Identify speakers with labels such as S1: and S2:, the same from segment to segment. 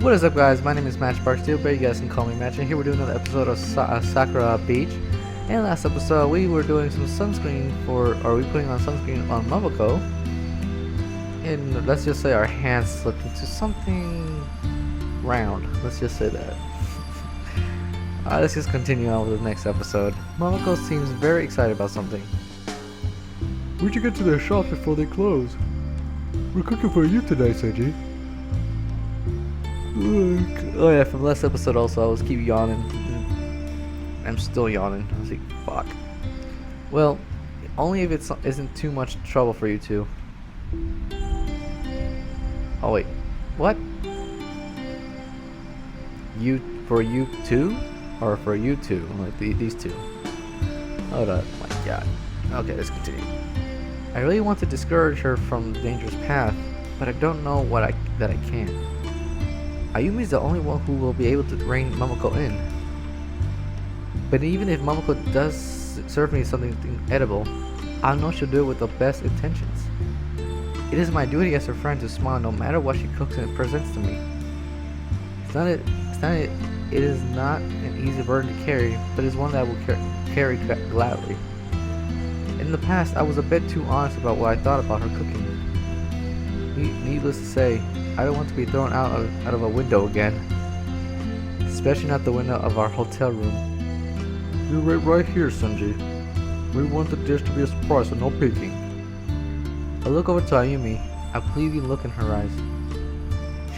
S1: What is up, guys? My name is Matchbark2, but you guys can call me Match, and here we're doing another episode of Sakura Beach. And last episode, we were doing some sunscreen we putting on sunscreen on Momoko. And let's just say our hands slipped into something round. Let's just say that. Let's just continue on with the next episode. Momoko seems very excited about something.
S2: Where'd you get to their shops before they close? We're cooking for you today, Seiji.
S1: Oh yeah, from last episode also, I was keep yawning. I'm still yawning. I was like, fuck. Well, only if it isn't too much trouble for you two. Oh wait, what? For you two? Or for you two? Like these two? Hold up, my god. Okay, let's continue. I really want to discourage her from the dangerous path, but I don't know that I can. Ayumi is the only one who will be able to rein Momoko in. But even if Momoko does serve me something edible, I know she'll do it with the best intentions. It is my duty as her friend to smile no matter what she cooks and presents to me. It is not an easy burden to carry, but it's one that I will carry gladly. In the past, I was a bit too honest about what I thought about her cooking. Needless to say, I don't want to be thrown out of a window again. Especially not the window of our hotel room.
S2: You're right here, Sanji. We want the dish to be a surprise, so no peeking.
S1: I look over to Ayumi, a pleading look in her eyes.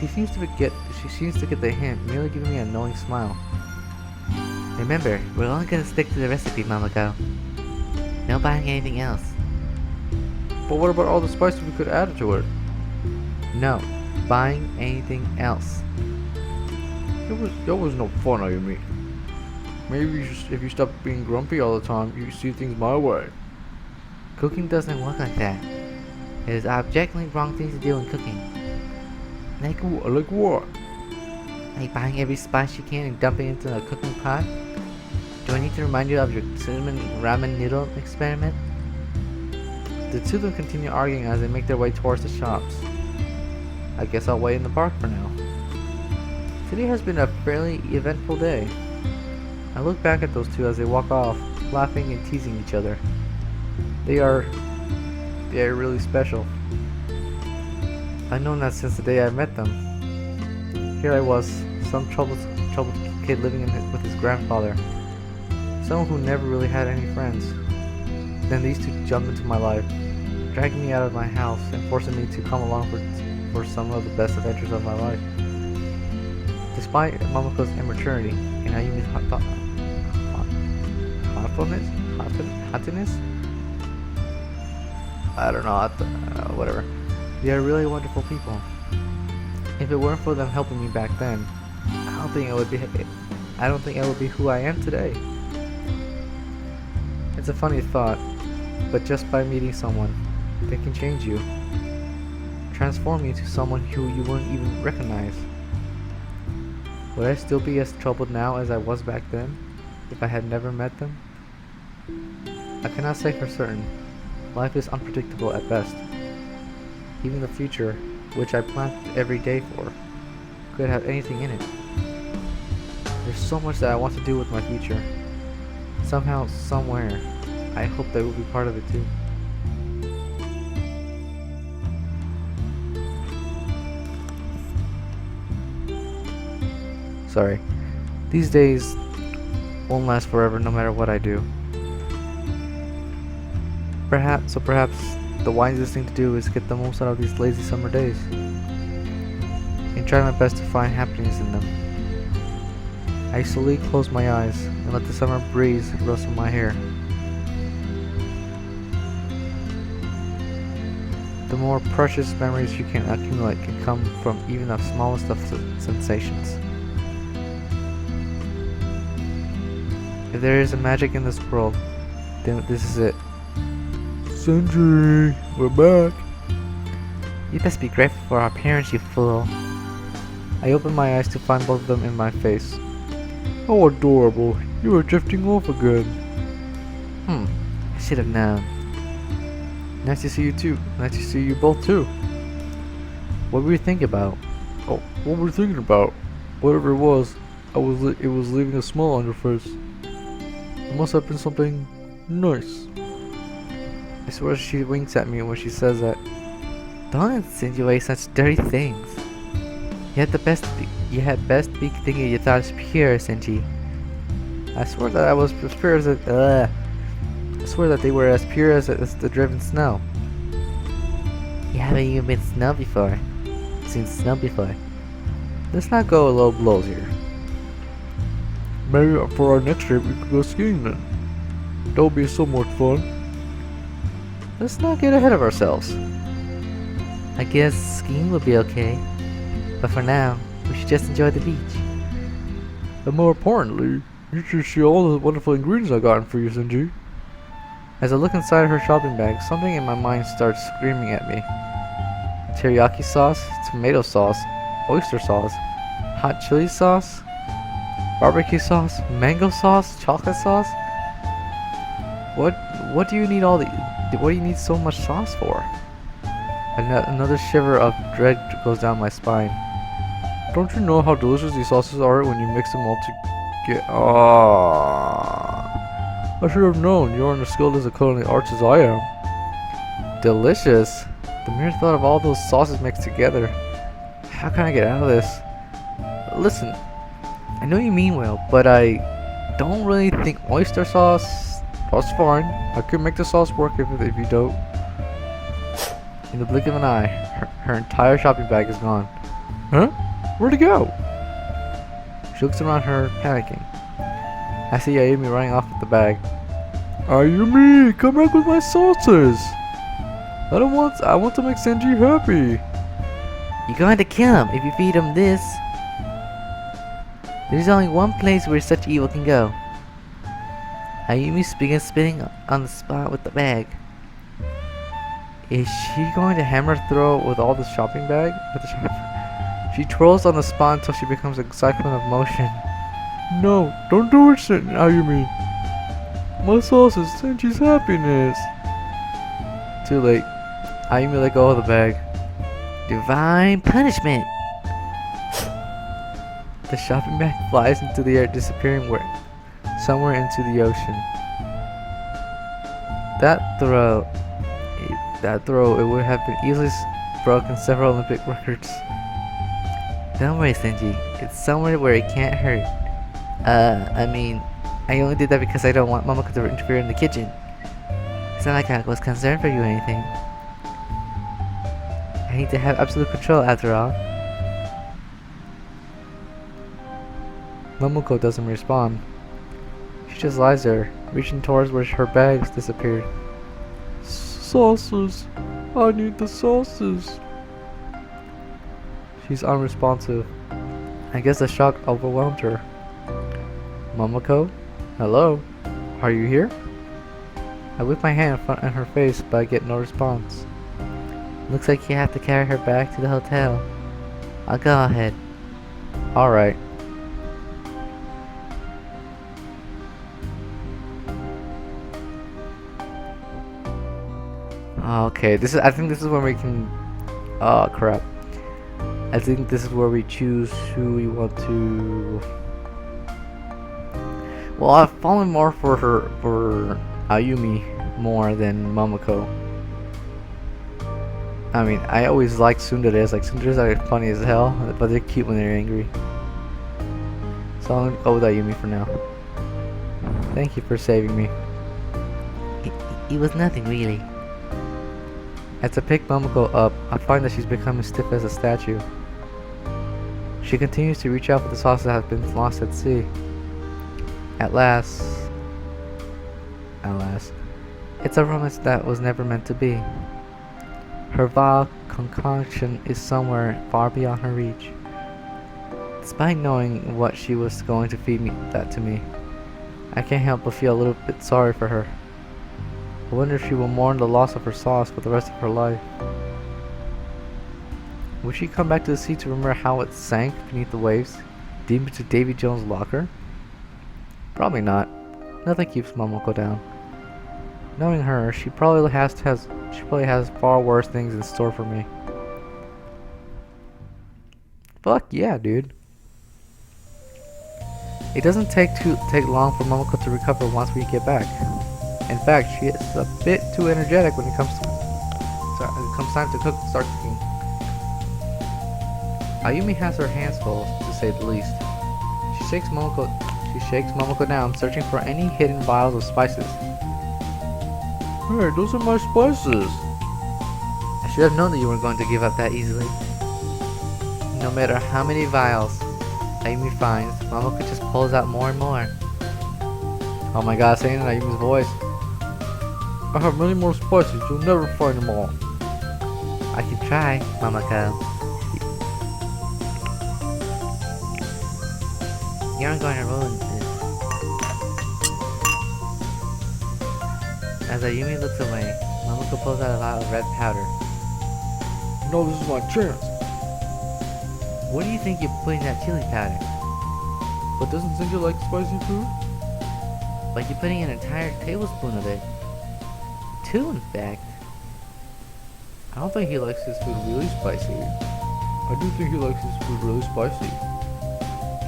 S1: She seems to get the hint, merely giving me a knowing smile. Remember, we're only gonna stick to the recipe, Momoko. No buying anything else.
S2: But what about all the spices we could add to it?
S1: No, buying anything else.
S2: That was no fun, Ayumi. Maybe if you stop being grumpy all the time, you see things my way.
S1: Cooking doesn't work like that. It is objectively wrong thing to do in cooking.
S2: Like what?
S1: Like buying every spice you can and dumping it into a cooking pot? Do I need to remind you of your cinnamon ramen noodle experiment? The two of them continue arguing as they make their way towards the shops. I guess I'll wait in the park for now. Today has been a fairly eventful day. I look back at those two as they walk off, laughing and teasing each other. They are really special. I've known that since the day I met them. Here I was, some troubled kid living with his grandfather. Someone who never really had any friends. Then these two jumped into my life, dragging me out of my house and forcing me to come along for some of the best adventures of my life. Despite Momoko's immaturity and Ayumi's hotness? I don't know, whatever. They are really wonderful people. If it weren't for them helping me back then, I don't think I would be who I am today. It's a funny thought, but just by meeting someone, they can change you. Transform you to someone who you wouldn't even recognize. Would I still be as troubled now as I was back then, if I had never met them? I cannot say for certain. Life is unpredictable at best. Even the future, which I plan every day for, could have anything in it. There's so much that I want to do with my future. Somehow, somewhere, I hope they will be part of it too. Sorry. These days won't last forever no matter what I do. Perhaps the wisest thing to do is get the most out of these lazy summer days. And try my best to find happiness in them. I slowly close my eyes and let the summer breeze rustle my hair. The more precious memories you can accumulate can come from even the smallest of sensations. If there is a magic in this world, then this is it.
S2: Sanji, we're back.
S1: You best be grateful for our parents, you fool. I opened my eyes to find both of them in my face.
S2: How adorable. You were drifting off again.
S1: I should have known. Nice to see you too. Nice to see you both too. What were you thinking about?
S2: Oh, what were you thinking about? Whatever it was, it was leaving a smile on your face. It must have been something nice.
S1: I swear she winks at me when she says that. Don't insinuate such dirty things. You had best be thinking you thought it's pure, Senji. I swear that I was as pure as I swear that they were as pure as the driven snow. You haven't even been seen snow before. Let's not go low blows here.
S2: Maybe for our next trip we could go skiing then. That would be so much fun.
S1: Let's not get ahead of ourselves. I guess skiing will be okay, but for now, we should just enjoy the beach.
S2: And more importantly, you should see all the wonderful ingredients I gotten for you, Senji.
S1: As I look inside her shopping bag, something in my mind starts screaming at me. Teriyaki sauce, tomato sauce, oyster sauce, hot chili sauce, barbecue sauce, mango sauce, chocolate sauce. What do you need what do you need so much sauce for? Another shiver of dread goes down my spine.
S2: Don't you know how delicious these sauces are when you mix them all together? Ah, I should have known you aren't as skilled as the culinary arts as I am.
S1: Delicious? The mere thought of all those sauces mixed together. How can I get out of this? Listen, I know you mean well, but I don't really think oyster sauce.
S2: That's fine. I can make the sauce work if you don't.
S1: In the blink of an eye, her entire shopping bag is gone.
S2: Huh? Where'd it go?
S1: She looks around her, panicking. I see Ayumi running off with the bag.
S2: Ayumi, come back with my sauces. I want to make Senji happy.
S1: You're going to kill him if you feed him this. There's only one place where such evil can go. Ayumi begins spinning on the spot with the bag. Is she going to hammer throw with all the shopping bag? She twirls on the spot until she becomes a cyclone of motion.
S2: No, don't do it, Ayumi. My sauce is Senji's happiness.
S1: Too late. Ayumi let go of the bag. Divine punishment! The shopping bag flies into the air, disappearing somewhere into the ocean. That throw, it would have been easily broken several Olympic records. Don't worry, Senji. It's somewhere where it can't hurt. I mean, I only did that because I don't want Momoko to interfere in the kitchen. It's not like I was concerned for you or anything. I need to have absolute control after all. Momoko doesn't respond. She just lies there, reaching towards where her bags disappeared.
S2: Sauces. I need the sauces.
S1: She's unresponsive. I guess the shock overwhelmed her. Momoko? Hello? Are you here? I whip my hand in front of her face, but I get no response. Looks like you have to carry her back to the hotel. I'll go ahead. Alright. Okay, I think this is when we can... Oh, crap. I think this is where we choose who we want to... Well, I've fallen more for Ayumi more than Momoko. I mean, I always liked tsunderes. Like, tsunderes are funny as hell, but they're cute when they're angry. So I'm gonna go with Ayumi for now. Thank you for saving me. It was nothing, really. As I pick Momoko up, I find that she's becoming stiff as a statue. She continues to reach out for the sauce that has been lost at sea. At last, it's a romance that was never meant to be. Her vile concoction is somewhere far beyond her reach. Despite knowing what she was going to feed that to me, I can't help but feel a little bit sorry for her. I wonder if she will mourn the loss of her sauce for the rest of her life. Will she come back to the sea to remember how it sank beneath the waves, deep into Davy Jones' locker? Probably not. Nothing keeps Momoko down. Knowing her, she probably has far worse things in store for me.
S2: Fuck yeah, dude.
S1: It doesn't take long for Momoko to recover once we get back. In fact, she is a bit too energetic when it comes time to start cooking. Ayumi has her hands full, to say the least. She shakes Momoko down, searching for any hidden vials of spices.
S2: Hey, those are my spices.
S1: I should have known that you weren't going to give up that easily. No matter how many vials Ayumi finds, Momoko just pulls out more and more.
S2: Oh my god, saying in Ayumi's voice. I have many more spices, you'll never find them all.
S1: I can try, Momoko. You aren't going to ruin this. As Ayumi looks away, Momoko pulls out a vial of red powder.
S2: No, this is my chance.
S1: What do you think you're putting that chili powder?
S2: But doesn't Senji like spicy food?
S1: Like you're putting an entire tablespoon of it. 2, in fact.
S2: I don't think he likes his food really spicy. I do think he likes his food really spicy.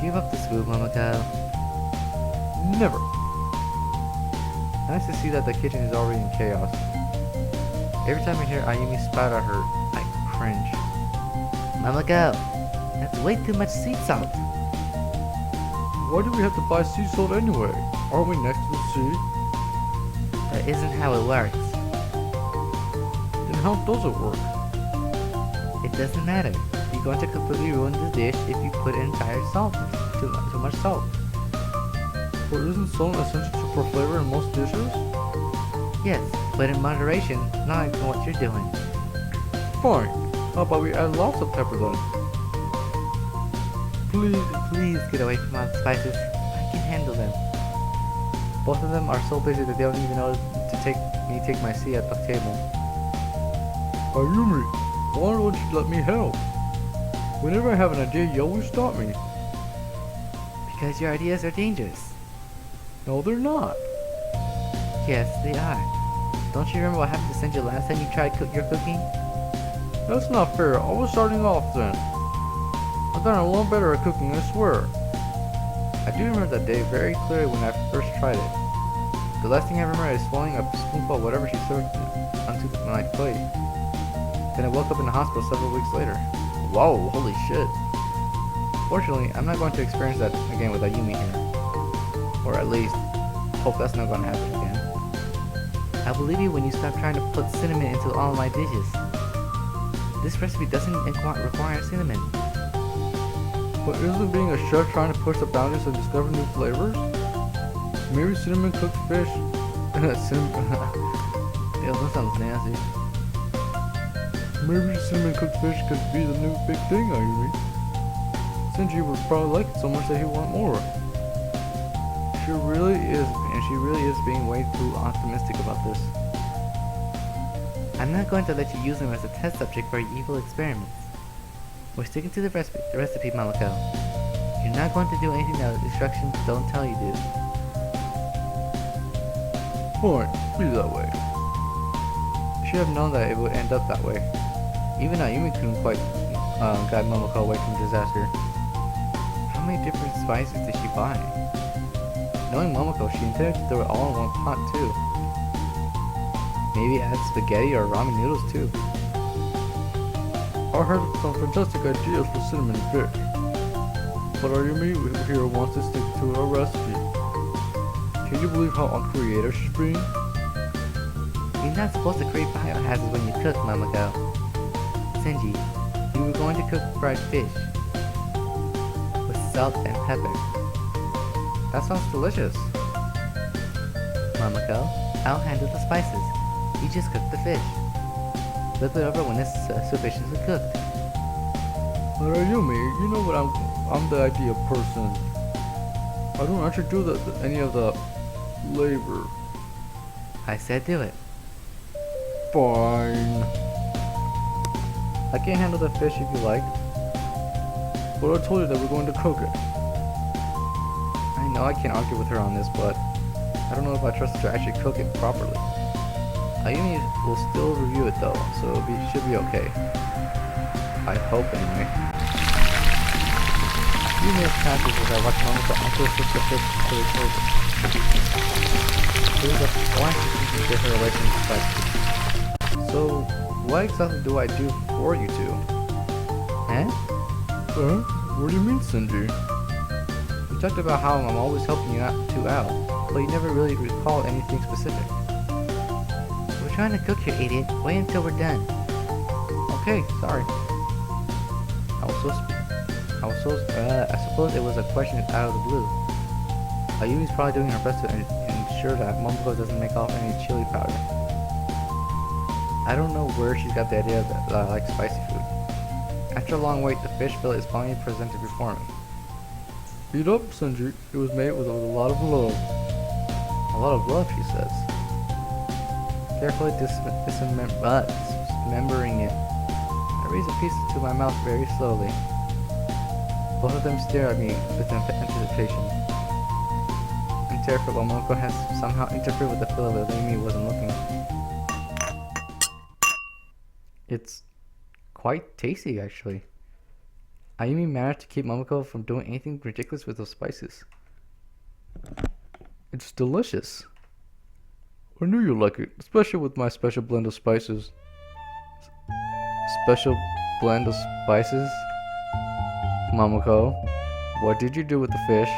S1: Give up this food, Momoko.
S2: Never.
S1: Nice to see that the kitchen is already in chaos. Every time I hear Ayumi spout at her, I cringe. Momoko, that's way too much sea salt.
S2: Why do we have to buy sea salt anyway? Aren't we next to the sea?
S1: That isn't how it works.
S2: Then how does it work?
S1: It doesn't matter. You're going to completely ruin the dish if you put entire salt. Too much salt.
S2: But isn't salt essential for flavor in most dishes?
S1: Yes, but in moderation, not like what you're doing.
S2: Fine. How about we add lots of pepper then?
S1: Please get away from all the spices. I can handle them. Both of them are so busy that they don't even know to take my seat at the table.
S2: Ayumi, why don't you let me help? Whenever I have an idea, you always stop me.
S1: Because your ideas are dangerous.
S2: No, they're not.
S1: Yes, they are. Don't you remember what happened to Senji last time you tried your cooking?
S2: That's not fair. I was starting off then. I got a lot better at cooking, I swear.
S1: I do remember that day very clearly when I first tried it. The last thing I remember is swallowing a spoonful of whatever she served onto my plate. Then I woke up in the hospital several weeks later. Whoa, holy shit. Fortunately, I'm not going to experience that again with Ayumi here. Or at least, hope that's not going to happen again. I believe you when you stop trying to put cinnamon into all of my dishes. This recipe doesn't require cinnamon.
S2: But isn't being a chef trying to push the boundaries and discover new flavors? Maybe cinnamon cooked fish.
S1: Ew, that sounds nasty.
S2: Maybe cinnamon cooked fish could be the new big thing, Ayumi. Senji would probably like it so much that he would want more. She really is being way too optimistic about this.
S1: I'm not going to let you use them as a test subject for your evil experiments. We're sticking to the recipe, Momoko. You're not going to do anything that the instructions don't tell you to.
S2: Fine, be that way.
S1: You should have known that it would end up that way. Even Ayumi couldn't quite guide Momoko away from disaster. How many different spices did she buy? Knowing Momoko, she intended to throw it all in one pot too. Maybe add spaghetti or ramen noodles too.
S2: I heard some fantastic ideas for cinnamon fish. But Ayumi here wants to stick to a recipe. Can you believe how uncreative she's being?
S1: You're not supposed to create biohazards when you cook, Momoko. Senji, you were going to cook fried fish with salt and pepper. That sounds delicious. Momoko, I'll handle the spices. You just cook the fish. Flip it over when it's sufficiently cooked.
S2: But Ayumi, you know what I'm the idea person. I don't actually do any of the labor.
S1: I said do it.
S2: Fine.
S1: I can handle the fish if you like.
S2: But I told you that we're going to cook it.
S1: I know I can't argue with her on this, but I don't know if I trust her to actually cook it properly. Ayumi will still review it though, so it should be okay. I hope anyway. few minutes passes as I watch Momoko uncook the fish until it's over. There's a flash to get her away from the spice. So, what exactly do I do for you two? Eh?
S2: What do you mean, Senji?
S1: You talked about how I'm always helping you two out, but you never really recall anything specific. We're trying to cook here, idiot. Wait until we're done. Okay, sorry. I suppose it was a question out of the blue. Ayumi's probably doing her best to ensure that Momoko doesn't make off any chili powder. I don't know where she's got the idea that I like spicy food. After a long wait, the fish fillet is finally presented before me.
S2: Eat up, Senji. It was made with a lot of love.
S1: A lot of love, she says. Carefully dismembering it, I raise a piece to my mouth very slowly. Both of them stare at me with anticipation. I'm terrified Momoko has somehow interfered with the fillet that Ayumi wasn't looking. It's quite tasty, actually. Ayumi managed to keep Momoko from doing anything ridiculous with those spices.
S2: It's delicious. I knew you'd like it, especially with my special blend of spices.
S1: Special blend of spices? Momoko, what did you do with the fish?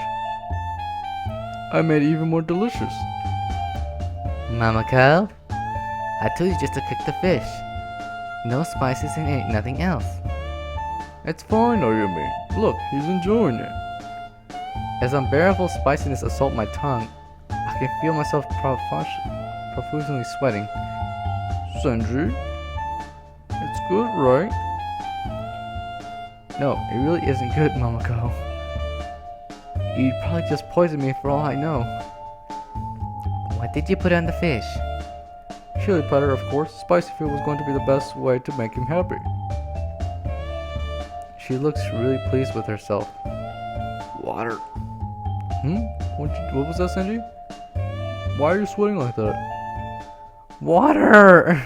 S2: I made it even more delicious.
S1: Momoko, I told you just to cook the fish. No spices and nothing else.
S2: It's fine, Ayumi. Look, he's enjoying it.
S1: As unbearable spiciness assault my tongue, I can feel myself profusely sweating.
S2: Senji, it's good, right?
S1: No, it really isn't good, Momoko. You'd probably just poison me for all I know. What did you put on the fish?
S2: Chili powder, of course. Spicy food was going to be the best way to make him happy.
S1: She looks really pleased with herself.
S2: Water. What was that, Senji? Why are you sweating like that?
S1: Water!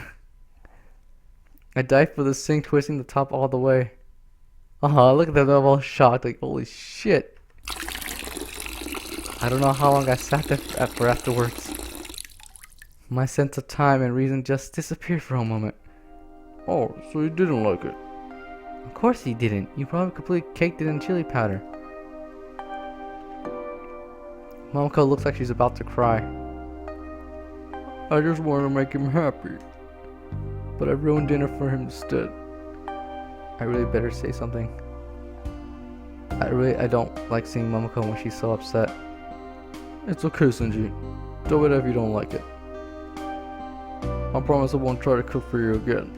S1: I dive for the sink, twisting the top all the way. Look at them, I'm all shocked, like, holy shit. I don't know how long I sat there for afterwards. My sense of time and reason just disappeared for a moment.
S2: Oh, so you didn't like it?
S1: Of course he didn't. You probably completely caked it in chili powder. Momoko looks like she's about to cry.
S2: I just wanted to make him happy. But I ruined dinner for him instead.
S1: I really better say something. I don't like seeing Momoko when she's so upset.
S2: It's okay, Senji. Do it if you don't like it. I promise I won't try to cook for you again.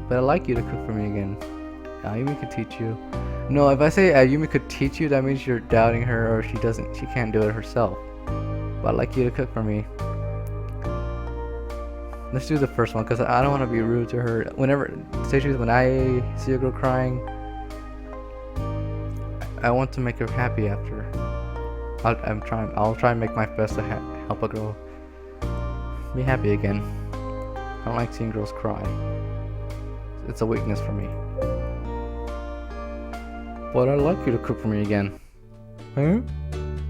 S1: But I'd like you to cook for me again. Ayumi could teach you. No, if I say Ayumi could teach you, that means you're doubting her or she can't do it herself. But I'd like you to cook for me. Let's do the first one, because I don't want to be rude to her. When I see a girl crying, I want to make her happy after. I'll try and make my best to help a girl be happy again. I don't like seeing girls cry. It's a weakness for me. But I'd like you to cook for me again.
S2: Huh?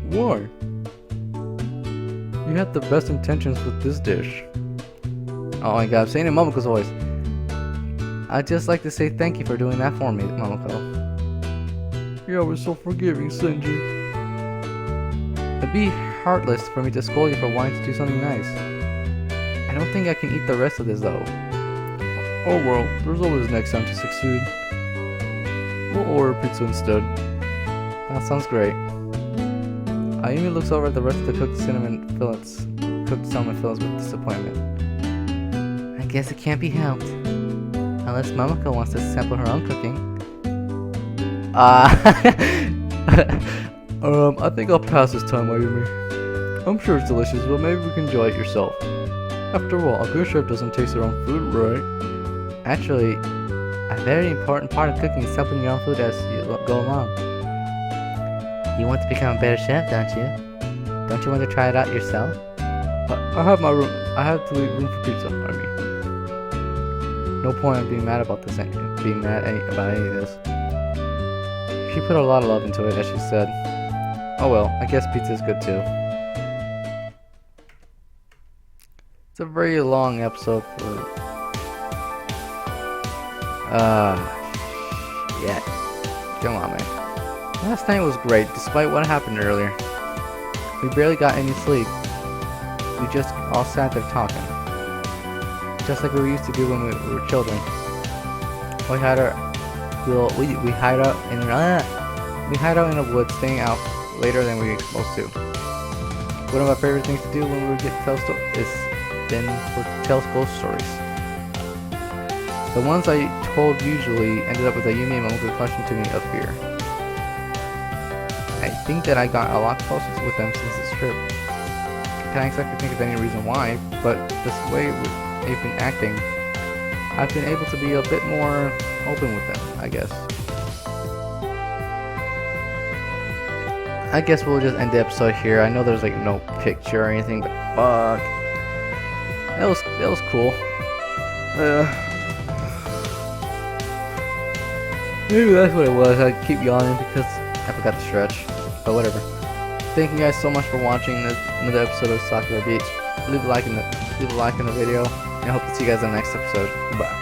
S2: Why?
S1: You had the best intentions with this dish. Oh my god, I'm saying it in Momoko's voice. I'd just like to say thank you for doing that for me, Momoko.
S2: You're always so forgiving, Senji.
S1: It'd be heartless for me to scold you for wanting to do something nice. I don't think I can eat the rest of this though.
S2: Oh well, there's always next time to succeed. We'll order pizza instead.
S1: That sounds great. Ayumi looks over at the rest of the cooked salmon fillets with disappointment. I guess it can't be helped. Unless Momoko wants to sample her own cooking.
S2: I think I'll pass this time, Ayumi. I'm sure it's delicious, but maybe we can enjoy it yourself. After all, a good chef doesn't taste their own food, right?
S1: Actually, a very important part of cooking is sampling your own food as you go along. You want to become a better chef, don't you? Don't you want to try it out yourself?
S2: I have my room. I have to leave room for pizza, Ayumi.
S1: No point in being mad about this, being mad about any of this. She put a lot of love into it, as she said. Oh well, I guess pizza is good too. It's a very long episode for... yeah. Come on, man. Last night was great, despite what happened earlier. We barely got any sleep. We just all sat there talking. Just like we used to do when we were children. We hide out in the woods, staying out later than we were supposed to. One of our favorite things to do when we would get tell ghost stories. The ones I told usually ended up with a Yumi and Momoko clutching to me of fear. I think that I got a lot closer with them since this trip. Can't exactly think of any reason why, but this way they've been acting, I've been able to be a bit more open with them, I guess. I guess we'll just end the episode here. I know there's like no picture or anything, but fuck. That was cool. Maybe that's what it was. I keep yawning because I forgot to stretch. But whatever. Thank you guys so much for watching another episode of Sakura Beach. Leave a like in the video, and I hope to see you guys in the next episode. Bye.